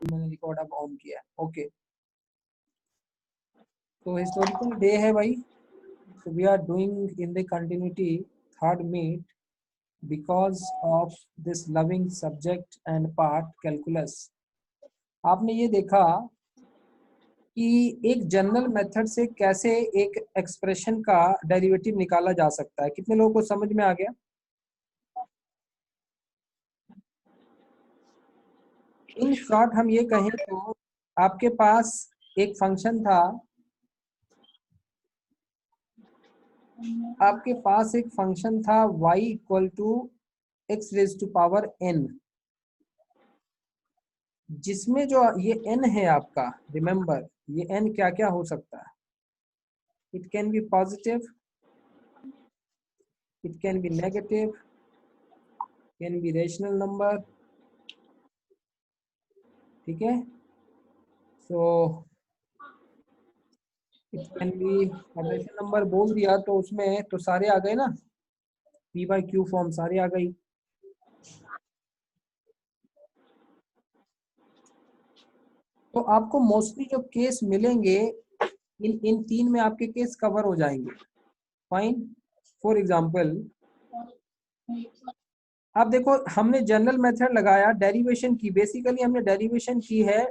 मैंने रिकॉर्ड अब ऑन किया। ओके, तो हिस्टोरिकल डे है भाई। So we are doing in the continuity third meet because of this loving subject and part calculus. आपने ये देखा कि एक जनरल मेथड से कैसे एक एक्सप्रेशन का डेरिवेटिव निकाला जा सकता है। कितने लोगों को समझ में आ गया? इन शॉर्ट हम ये कहें तो आपके पास एक फंक्शन था, आपके पास एक फंक्शन था y equal to x raise to power n, जिसमें जो ये n है आपका, रिमेंबर ये n क्या क्या हो सकता है? It can be positive, it can be negative, can be rational number, ठीक है। सो इट कैन बी, अब रेशनल नंबर बोल दिया तो उसमें तो सारे आ गए ना, p बाई क्यू फॉर्म सारी आ गई। तो आपको मोस्टली जो केस मिलेंगे इन तीन में आपके केस कवर हो जाएंगे। फाइन। फॉर एग्जांपल आप देखो, हमने जनरल मेथड लगाया, डेरिवेशन की, बेसिकली हमने डेरिवेशन की है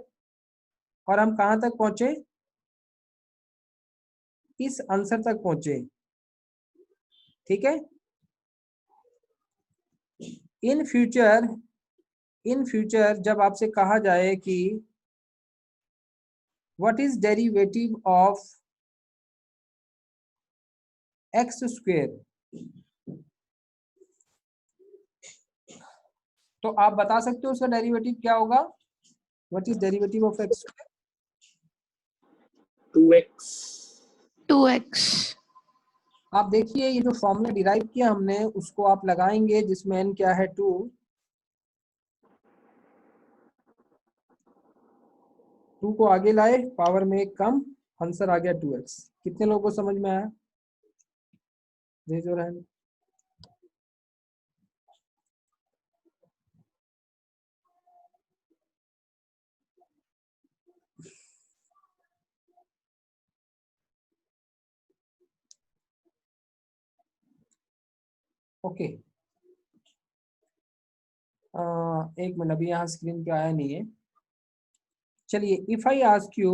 और हम कहां तक पहुंचे? इस आंसर तक पहुंचे, ठीक है। इन फ्यूचर जब आपसे कहा जाए कि what is derivative of x square, तो आप बता सकते हो उसका डेरिवेटिव क्या होगा? What is derivative of x square? 2x। 2x। आप देखिए ये जो फॉर्मूला डिराइव किया हमने उसको आप लगाएंगे, जिसमें n क्या है 2, 2 को आगे लाए, पावर में एक कम, आंसर आ गया 2x। कितने लोगों को समझ में आया? Raise your hand. ओके, एक मिनट, अभी यहाँ स्क्रीन पे आया नहीं है। चलिए, if I ask you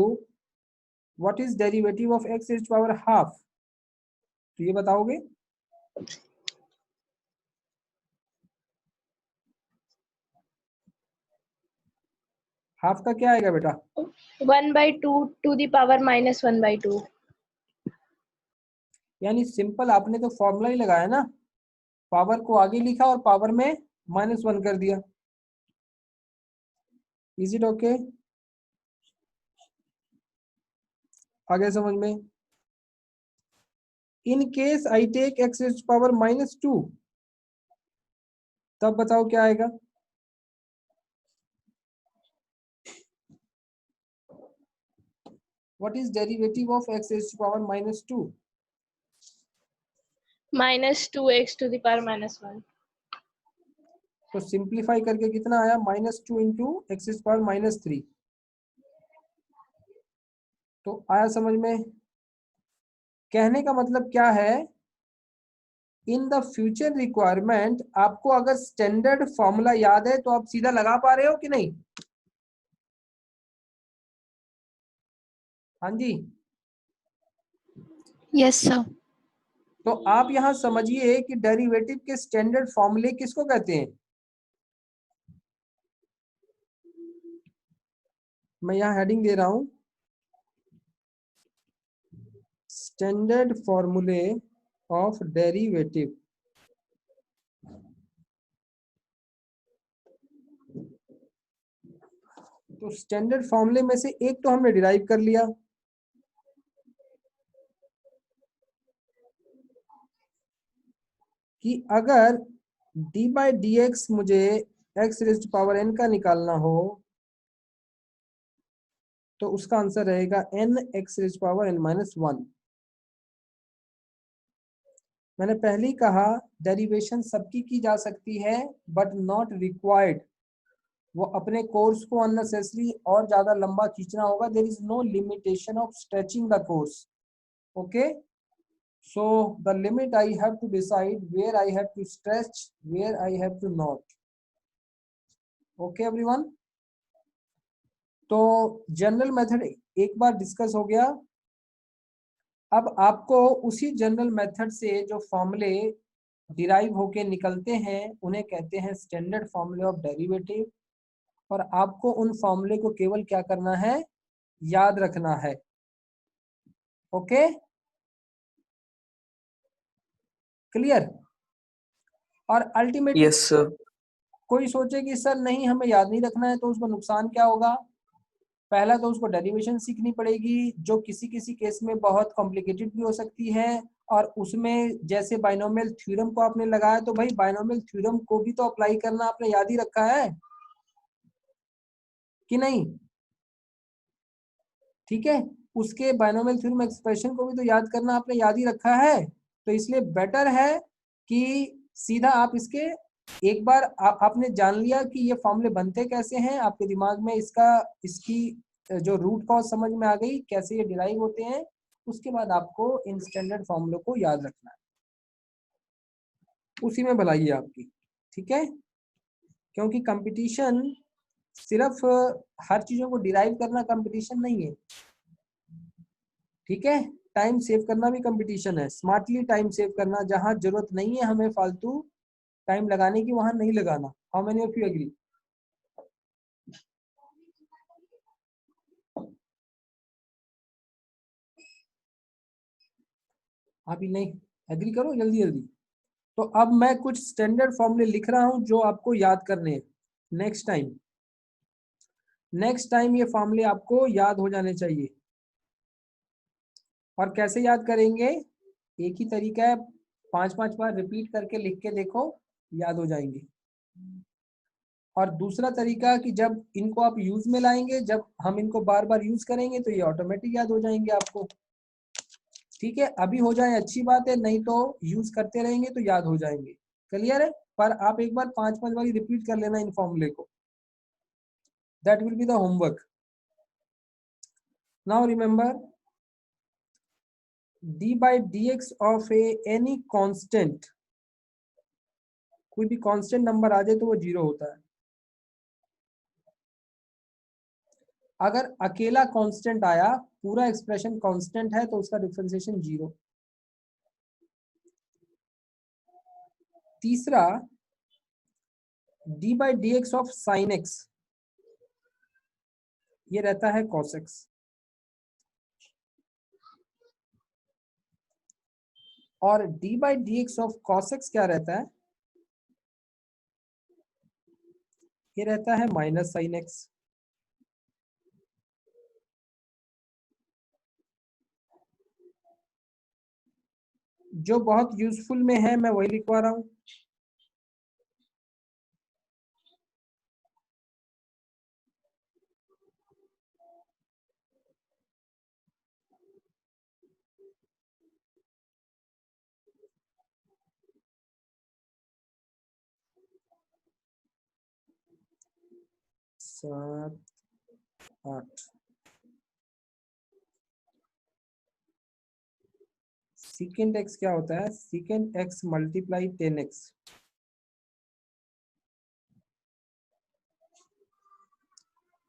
what is derivative of x is power half, तो ये बताओगे? हाफ का क्या आएगा बेटा? 1/2 to the power minus 1/2। यानी सिंपल, आपने तो फॉर्मूला ही लगाया ना, पावर को आगे लिखा और पावर में -1 कर दिया। Is it okay? आगे समझ में? In case I take x is power -2, तब बताओ क्या आएगा? What is derivative of x is power -2? -2x to the power -1। तो सिंप्लीफाई करके कितना आया? -2 इंटू एक्स इज पावर -3। तो आया समझ में? कहने का मतलब क्या है, इन द फ्यूचर रिक्वायरमेंट आपको अगर स्टैंडर्ड फॉर्मूला याद है तो आप सीधा लगा पा रहे हो कि नहीं? हाँ जी। Yes sir. तो आप यहां समझिए कि डेरिवेटिव के स्टैंडर्ड फॉर्मूले किसको कहते हैं। मैं यहां हेडिंग दे रहा हूं, स्टैंडर्ड फॉर्मूले ऑफ डेरिवेटिव। तो स्टैंडर्ड फॉर्मूले में से एक तो हमने डिराइव कर लिया, कि अगर d बाई डी एक्स मुझे x raise to power n का निकालना हो तो उसका आंसर रहेगा n x raise to power n minus 1। मैंने पहले ही कहा डेरिवेशन सबकी की जा सकती है बट नॉट रिक्वायर्ड। वो अपने कोर्स को अननेसेसरी और ज्यादा लंबा खींचना होगा. There is no limitation of stretching the course. Okay, so the limit I have to decide where I have to stretch, where I have to not. Okay everyone, तो general method एक बार discuss हो गया. अब आपको उसी general method से जो फॉर्मूले डिराइव होके निकलते हैं उन्हें कहते हैं स्टैंडर्ड फॉर्मूले ऑफ डेरिवेटिव. और आपको उन फॉर्मूले को केवल क्या करना है, याद रखना है. Okay, clear. और अल्टीमेटली यस सर. कोई सोचे कि सर नहीं हमें याद नहीं रखना है, तो उसको नुकसान क्या होगा. पहला तो उसको डेरिवेशन सीखनी पड़ेगी, जो किसी किसी केस में बहुत कॉम्प्लिकेटेड भी हो सकती है. और उसमें जैसे बाइनोमियल थ्योरम को आपने लगाया, तो भाई बाइनोमियल थ्योरम को भी तो अप्लाई करना आपने याद ही रखा है कि नहीं. ठीक है, उसके बाइनोमियल थ्योरम एक्सप्रेशन को भी तो याद करना आपने याद ही रखा है. तो इसलिए बेटर है कि सीधा आप इसके एक बार आपने जान लिया कि ये फॉर्मूले बनते कैसे हैं, आपके दिमाग में इसकी जो रूट कॉज समझ में आ गई, कैसे ये डिराइव होते हैं. उसके बाद आपको इन स्टैंडर्ड फॉर्मूलों को याद रखना है, उसी में भलाई है आपकी. ठीक है, क्योंकि कंपटीशन सिर्फ हर चीजों को डिराइव करना कंपटीशन नहीं है. ठीक है, टाइम सेव करना भी कंपटीशन है. स्मार्टली टाइम सेव करना, जहां जरूरत नहीं है हमें फालतू टाइम लगाने की, वहां नहीं लगाना. How many of you agree. अभी नहीं एग्री करो जल्दी जल्दी. तो अब मैं कुछ स्टैंडर्ड फॉर्मूले लिख रहा हूं जो आपको याद करने हैं. नेक्स्ट टाइम ये फॉर्मूले आपको याद हो जाने चाहिए. और कैसे याद करेंगे, एक ही तरीका है, 5-5 बार रिपीट करके लिख के देखो, याद हो जाएंगे. और दूसरा तरीका कि जब इनको आप यूज में लाएंगे, जब हम इनको बार बार यूज करेंगे तो ये ऑटोमेटिक याद हो जाएंगे आपको. ठीक है, अभी हो जाए अच्छी बात है, नहीं तो यूज करते रहेंगे तो याद हो जाएंगे. क्लियर है. पर आप एक बार 5-5 बार रिपीट कर लेना इन फॉर्मूले को. That will be the homework. Now remember, d by dx of any constant, कोई भी कांस्टेंट नंबर आ जाए तो वो जीरो होता है. अगर अकेला कांस्टेंट आया, पूरा एक्सप्रेशन कांस्टेंट है, तो उसका डिफरेंशिएशन जीरो. तीसरा, d by dx of sin x, ये रहता है cos x. और d by dx of cos x क्या रहता है, ये रहता है माइनस साइन x. जो बहुत यूजफुल में है मैं वही लिखवा रहा हूं. सात 8. सीकेंट x क्या होता है, सीकेंट x मल्टीप्लाई 10x.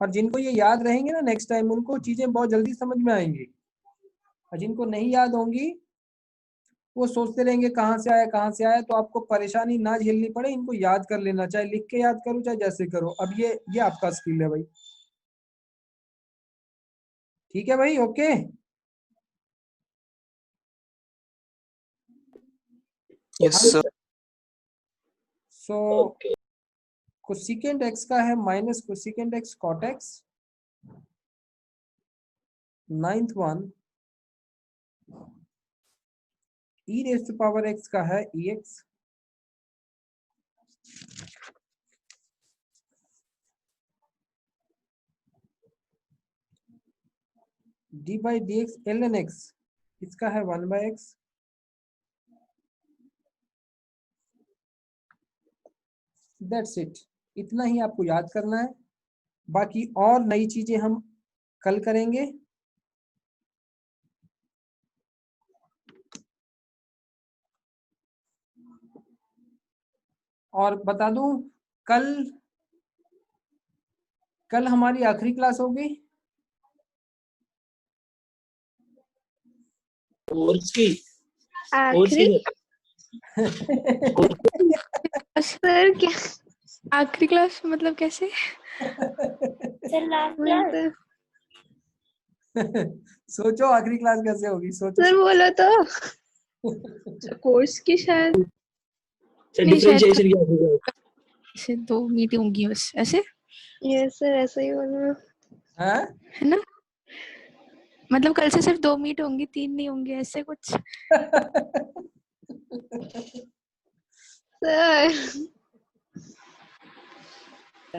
और जिनको ये याद रहेंगे ना नेक्स्ट टाइम, उनको चीजें बहुत जल्दी समझ में आएंगी. और जिनको नहीं याद होंगी वो सोचते रहेंगे कहाँ से आया कहाँ से आया. तो आपको परेशानी ना झेलनी पड़े, इनको याद कर लेना, चाहे लिख के याद करो चाहे जैसे करो. अब ये आपका स्किल है भाई. ठीक है भाई. Okay, yes sir. So cosecant x का है minus cosecant x cot x. 9th one e raised to power x का है ex. d by dx ln x, इसका है 1 by x. That's it. इतना ही आपको याद करना है, बाकी और नई चीजें हम कल करेंगे। और बता दूं, कल हमारी आखिरी क्लास होगी। कोर्स की आखिरी सर क्या? आखिरी क्लास मतलब कैसे? Sir last class. सोचो आखिरी क्लास कैसे होगी, सोचो। सर बोलो तो कोर्स की शायद। नहीं, शायद डिफरेंशिएशन की आखिरी क्लास। ऐसे 2 मीटिंग होंगी बस, ऐसे यस सर, ऐसा ही बोलना। हैं? है ना? मतलब कल से सिर्फ 2 मीट होंगी, 3 नहीं होंगे, ऐसे कुछ। सर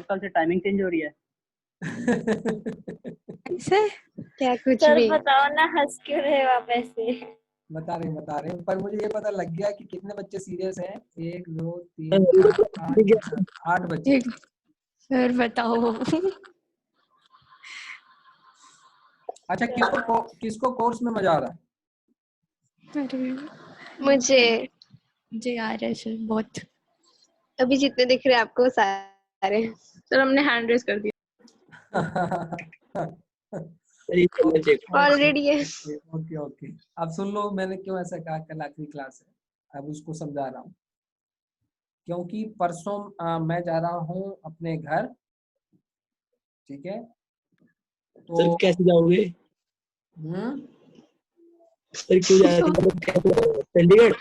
कल से टाइमिंग चेंज हो रही है। ऐसे क्या कुछ सर भी। बताओ ना, हंस क्यों रहे हो आप ऐसे? बता रहे हैं, पर मुझे ये पता लग गया कि कितने बच्चे सीरियस हैं। 1 2 3 4 5 8 बच्चे। सर बताओ। अच्छा, किसको कोर्स में मजा आ रहा है? अरे मुझे आ रहा है सर बहुत। अभी जितने दिख रहे हैं आपको सारे। सर हमने हैंड रेस कर दिया। ऑलरेडी है। ओके ओके, अब सुन लो मैंने क्यों ऐसा कहा कल आखिरी क्लास है। अब उसको समझा रहा हूँ, क्योंकि परसों मैं जा रहा हूँ अपने घर, ठीक है? सर तो कैसे जाओगे? सर क्यों जा रहे थे? चंडीगढ़?